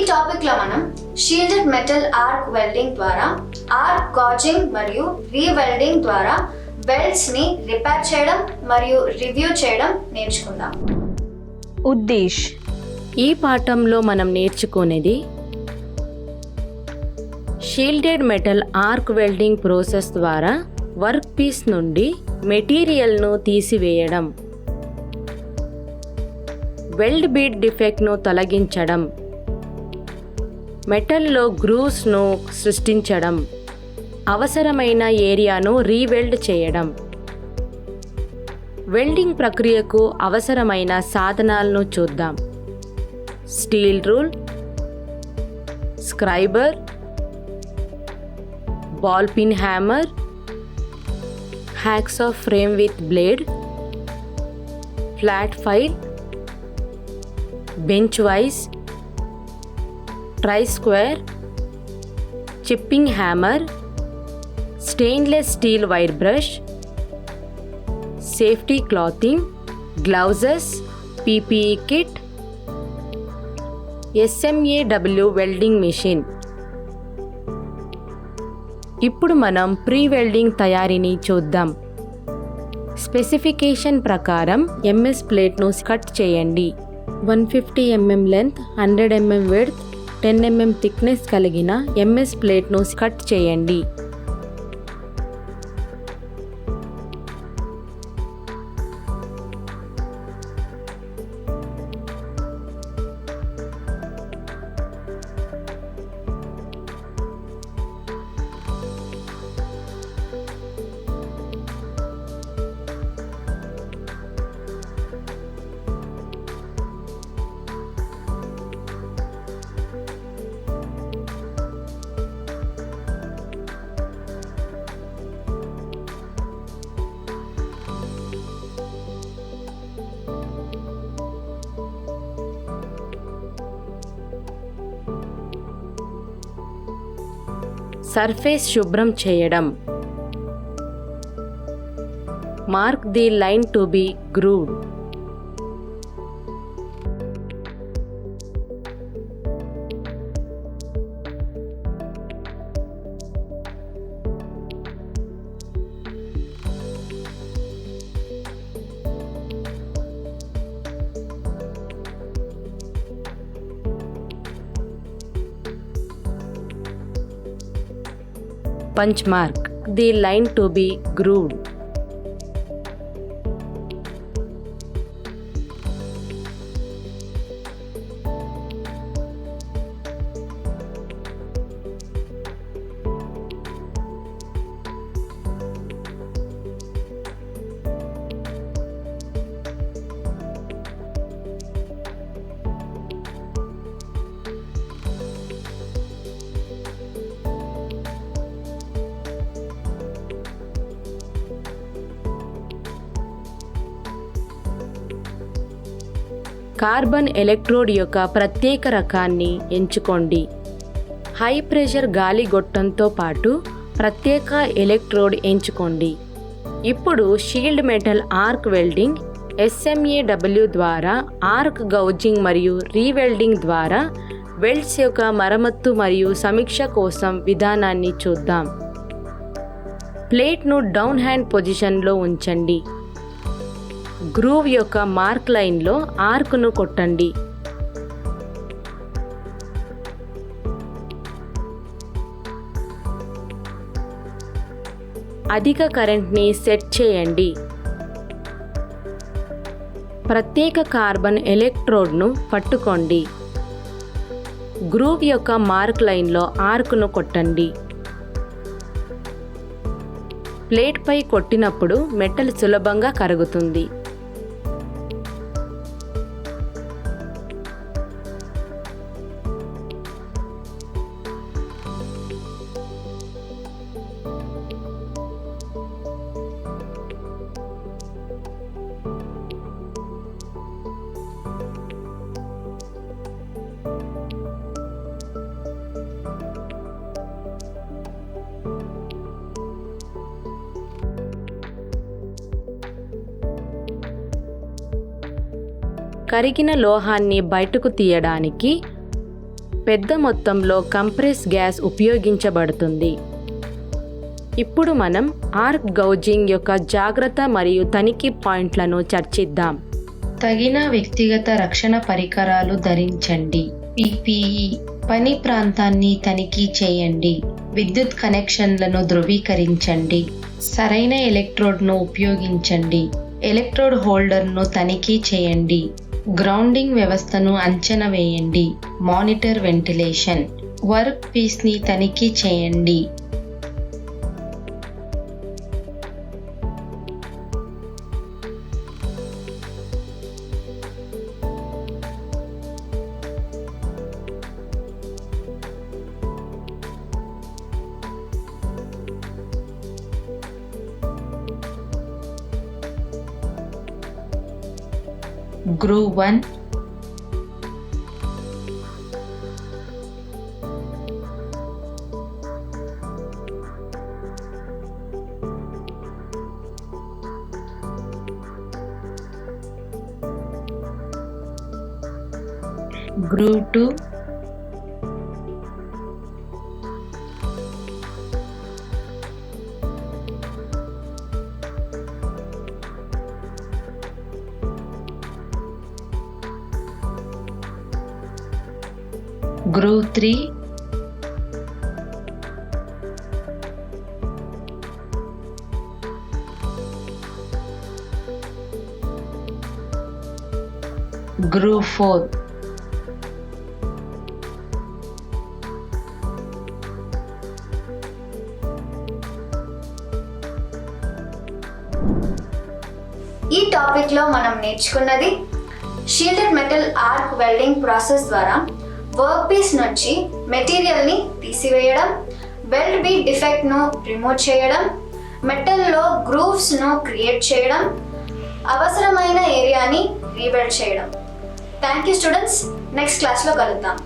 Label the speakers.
Speaker 1: టాపిక్లో మనం shielded metal arc welding ద్వారా ఆర్క్ గాజింగ్ మరియు రీ-వెల్డింగ్ ద్వారా వెల్డ్స్ని రిపేర్ చేయడం మరియు రివ్యూ చేయడం నేర్చుకుందాం.
Speaker 2: ఉద్దేశ్ ఈ పాఠంలో మనం నేర్చుకునేది shielded metal arc welding process ద్వారా వర్క్ పీస్ నుండి మెటీరియల్ను తీసివేయడం, వెల్డ్ బీట్ డిఫెక్ట్ను తొలగించడం, మెటల్లో గ్రూవ్స్ను సృష్టించడం, అవసరమైన ఏరియాను రీవెల్డ్ చేయడం. వెల్డింగ్ ప్రక్రియకు అవసరమైన సాధనాలను చూద్దాం. Steel rule, scriber, ball pin hammer, hacksaw frame with blade, flat file, bench vise, tri-square, chipping hammer, stainless steel wire brush, safety clothing, gloves, PPE kit, SMAW welding machine. ఇప్పుడు మనం ప్రీ వెల్డింగ్ తయారీని చూద్దాం. Specification ప్రకారం MS ప్లేట్ను cut చేయండి. 150 mm length, 100 mm width, 10 mm thickness కలిగిన MS ప్లేట్ను cut చేయండి. సర్ఫేస్ శుభ్రం చేయడం. Mark the line to be grooved. Punch mark the line to be grooved. Carbon electrode యొక్క ప్రత్యేక రకాన్ని ఎంచుకోండి. హై ప్రెషర్ గాలి గొట్టంతో పాటు ప్రత్యేక ఎలక్ట్రోడ్ ఎంచుకోండి. ఇప్పుడు shield metal arc welding SMAW ద్వారా ఆర్క్ గౌజింగ్ మరియు రీవెల్డింగ్ ద్వారా వెల్డ్స్ యొక్క మరమ్మత్తు మరియు సమీక్ష కోసం విధానాన్ని చూద్దాం. ప్లేట్ను డౌన్ హ్యాండ్ పొజిషన్లో ఉంచండి. గ్రూవ్ యొక్క మార్క్ లైన్లో ఆర్క్ను కొట్టండి. అధిక కరెంట్ని సెట్ చేయండి. ప్రత్యేక కార్బన్ ఎలక్ట్రోడ్ను పట్టుకోండి. గ్రూవ్ యొక్క మార్క్ లైన్లో ఆర్క్ను కొట్టండి. ప్లేట్పై కొట్టినప్పుడు మెటల్ సులభంగా కరుగుతుంది. కరిగిన లోహాన్ని బయటకు తీయడానికి పెద్ద మొత్తంలో కంప్రెస్ గ్యాస్ ఉపయోగించబడుతుంది. ఇప్పుడు మనం ఆర్క్ గౌజింగ్ యొక్క జాగ్రత్త మరియు తనిఖీ పాయింట్లను చర్చిద్దాం. తగిన వ్యక్తిగత రక్షణ పరికరాలు ధరించండి. PPE పని ప్రాంతాన్ని తనిఖీ చేయండి. విద్యుత్ కనెక్షన్లను ధృవీకరించండి. సరైన ఎలక్ట్రోడ్ను ఉపయోగించండి. ఎలక్ట్రోడ్ హోల్డర్ను తనిఖీ చేయండి. గ్రౌండింగ్ వ్యవస్థను అంచనా వేయండి. Monitor ventilation. వర్క్ పీస్ని తనిఖీ చేయండి. Groove 1, Groove 2, Groove 3, Groove 4,
Speaker 1: ఈ టాపిక్లో మనం నేర్చుకున్నది shielded metal arc welding process ద్వారా వర్క్ పీస్ నుంచి మెటీరియల్ని తీసివేయడం, వెల్డ్ బీ డిఫెక్ట్ను రిమూవ్ చేయడం, మెటల్లో గ్రూవ్స్ను క్రియేట్ చేయడం, అవసరమైన ఏరియాని రీవెల్డ్ చేయడం. Thank you students. నెక్స్ట్ క్లాస్లో కలుద్దాం.